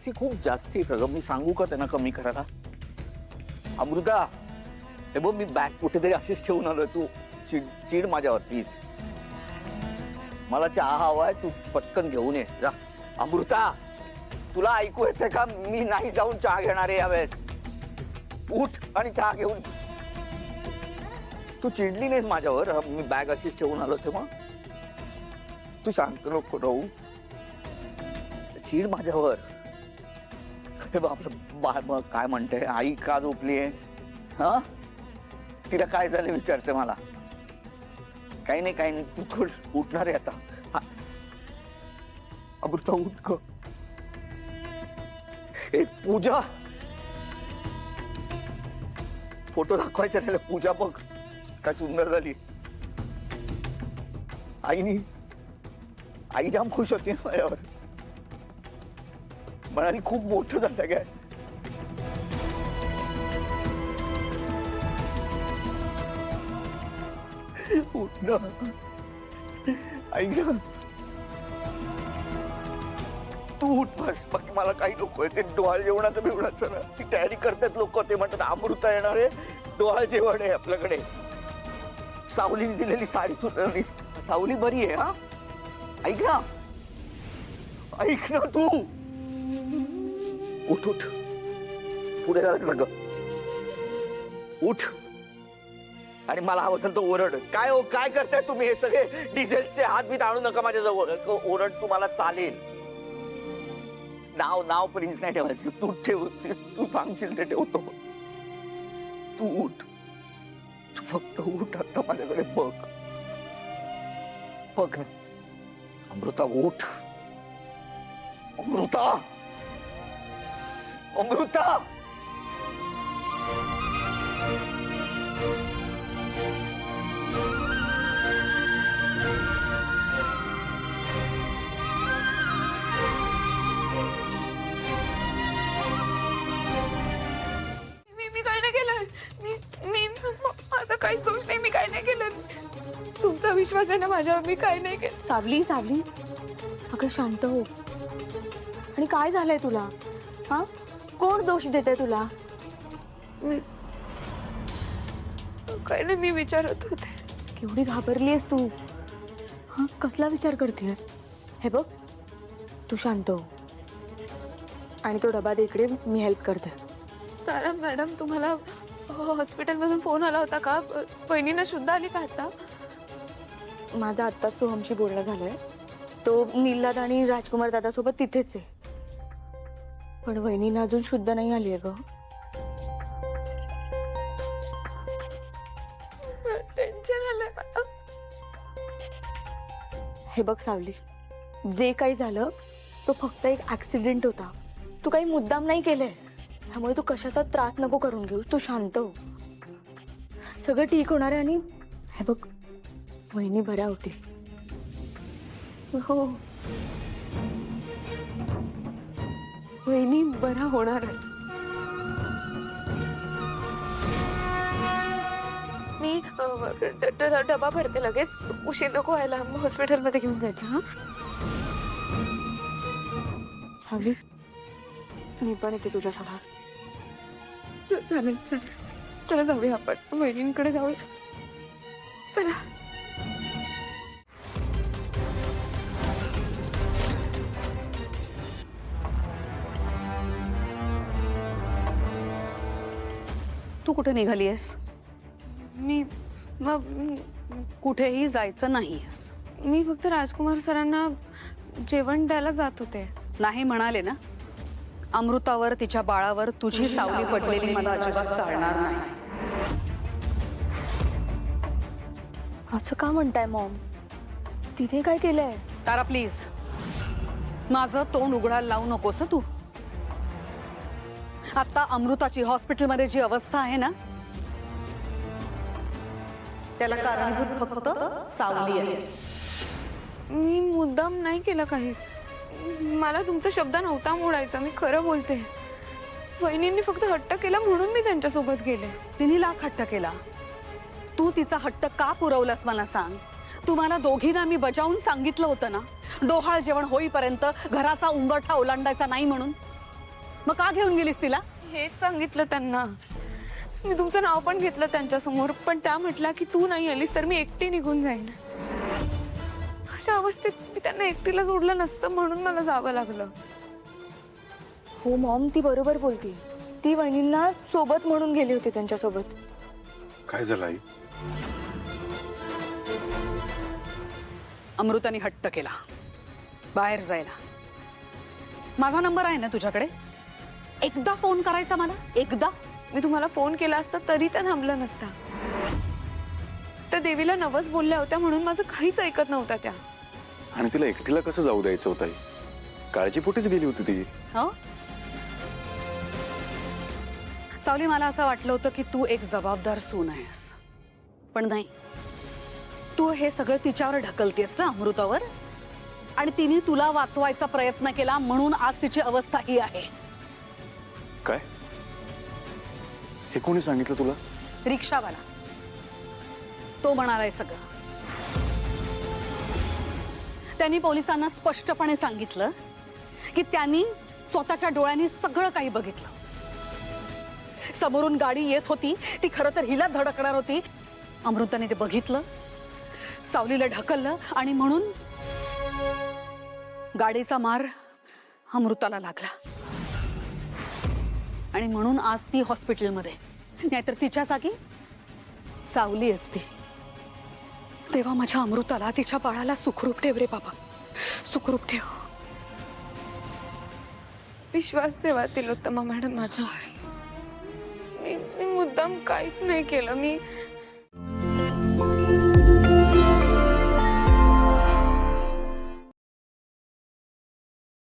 AC खूप जास्ती आहे का ग? मी सांगू का त्यांना कमी करायला? अमृता, हे बघ मी बॅग कुठेतरी अशीच ठेवून आलोय, तू चिड माझ्यावर प्लीज. मला चहा हवाय, तू पटकन घेऊन ये जा. अमृता, तुला ऐकू येते का? मी नाही जाऊन चहा घेणार आहे यावेळेस. उठ आणि चहा घेऊन. तू चिडली नाहीस माझ्यावर? मी बॅग अशीच ठेवून आलो तेव्हा. तू शांत नको राहू, चिड माझ्यावर. हे आपलं बाळ मग काय म्हणते, आई का झोपलीये? हा, तिला काय झालं विचारते मला. काही नाही काही नाही, तू थोडं उठणार आहे आता. अमृता उठ ग. ए पूजा, फोटो दाखवायचे राहिले. पूजा बघ काय सुंदर झाली. आई जाम खुश होती माझ्यावर. म्हणाली खूप मोठं झालं काय. उठ ना आई ना, तू उठ बस. बाकी मला काही नकोय. ते डोहाळ जेवणाचं बिवणाचं ना, ती तयारी करतात लोक. ते म्हणतात अमृता येणार आहे, डोहाळ जेवण आहे आपल्याकडे. सावलीने दिलेली साडी तू, सावली बरी आहे. हा ऐक ना, ऐक ना तू. उठ उठ, पुढे झालं सगळं. उठ आणि मला हवं असेल तर ओरड. काय हो काय करताय तुम्ही? हे सगळे डिझेलचे हात बीत आणू नका माझ्याजवळ. ओरड तुम्हाला चालेल. नाव प्रिन्स नाही ठेवायचं. तू ठेव, तू सांगशील ते ठेवतो. तू उठ, तू फक्त उठ. आता माझ्याकडे बघ बघ. अमृता उठ. अमृता, अमृता. मी काय नाही केलं. मी माझा काहीच दोष नाही. मी काय नाही केलं. तुमचा विश्वास आहे ना माझ्यावर? मी काय नाही केलं. सावली सावली, अगं शांत हो. आणि काय झालंय तुला? हा, कोण दोष देते तुला? मी काय नाही, मी विचारत होते. केवढी घाबरलीयस तू? हा, कसला विचार करतेस? हे बघ, तू शांत हो आणि तो डबा दे इकडे, मी हेल्प करते. तारा मॅडम, तुम्हाला हॉस्पिटलमधून फोन आला होता का? बहिणीनं शुद्ध आली का आता? माझं आत्ताच सोहमशी बोलणं झालंय. तो नीलदादा आणि राजकुमार दादासोबत तिथेच आहे. पण वहिनीनं अजून शुद्ध नाही आली आहे ग. टेन्शन आलंय मला. हे बघ सावली, जे काही झालं तो फक्त एक ऍक्सिडेंट होता. तू काही मुद्दाम नाही केलंयस. त्यामुळे तू कशाचा त्रास नको करून घेऊ. तू शांत हो, सगळं ठीक होणार आहे. आणि हे बघ, वहिनी बऱ्या होतील. हो, वहिनी बरा होणारच. मी डबा भरते लगेच. उशीर नको व्हायला. हॉस्पिटलमध्ये घेऊन जायचं. हा सावली, मी पण येते तुझ्यासोबत. चालेल चालेल. चला जाऊया आपण, वहिनींकडे जाऊया. चला. तू कुठे निघालीयस? मी कुठेही जायचं नाहीयेस. मी फक्त राजकुमार सरांना जेवण द्यायला जात होते. नाही म्हणाले ना, अमृतावर, तिच्या बाळावर तुझी सावली पडलेली मला अजिबात चालणार नाही. असं का म्हणताय मॉम? तिथे काय केलंय? तारा प्लीज, माझं तोंड उघडायला लावू नकोस तू. आता अमृताची हॉस्पिटलमध्ये जी अवस्था आहे ना, त्याला कारणीभूत फक्त सावली आहे. मी मुद्दाम नाही केलं काहीच. मला तुमचा शब्द नव्हता मोडायचा. मी खरं बोलते. वहिनींनी फक्त हट्ट केला म्हणून मी त्यांच्यासोबत गेले. तिने लाख हट्ट केला. तू तिचा हट्ट का पुरवलास मला सांग. तुम्हाला दोघींना मी बजावून सांगितलं होतं ना, डोहाळ जेवण होईपर्यंत घराचा उंबरठा ओलांडायचा नाही म्हणून. मग का घेऊन गेलीस तिला? हेच सांगितलं त्यांना. मी तुमचं नाव पण घेतलं त्यांच्यासमोर, पण त्या म्हटल्या की तू नाही आलीस तर मी एकटी निघून जाईन. अशा अवस्थेत मी त्यांना एकटीला सोडलं नसतं म्हणून मला जावं लागलं. हो मॉम, ती बरोबर बोलती. ती वहिनींना सोबत म्हणून गेली होती त्यांच्यासोबत. काय झालं आई? अमृताने हट्ट केला बाहेर जायला. माझा नंबर आहे ना तुझ्याकडे? एकदा फोन करायचा मला, एकदा. मी तुम्हाला फोन केला असता तरी त्या थांबलं नसता. त्या देवीला नवस बोलल्या होत्या म्हणून माझं काहीच ऐकत नव्हता त्या. आणि तिला एकटीला कसं जाऊ द्यायचं होतं आई? काळजीपोटीच गेली होती ती. हो सावली, मला असं वाटलं होतं की तू एक जबाबदार सून आहेस, पण नाही. तू हे सगळं तिच्यावर ढकलतेस ना, अमृतावर. आणि तिने तुला वाचवायचा प्रयत्न केला म्हणून आज तिची अवस्था ही आहे. काय? हे कोणी सांगितलं तुला? रिक्षावाला. तो म्हणालाय सगळं. त्यांनी पोलिसांना स्पष्टपणे सांगितलं की त्यांनी स्वतःच्या डोळ्यांनी सगळं काही बघितलं. समोरून गाडी येत होती, ती खरं तर हिला धडकणार होती. अमृताने ते बघितलं, सावलीला ढकललं आणि म्हणून गाडीचा मार अमृताला लागला. आणि म्हणून आज ती हॉस्पिटलमध्ये. नाहीतर तिच्या जागी सावली असती. तेव्हा माझ्या अमृताला, तिच्या बाळाला सुखरूप ठेव रे बाबा, सुखरूप ठेव. विश्वास ठेवा तिलोत्तमा मॅडम माझ्यावर. मी मुद्दाम काहीच नाही केलं. मी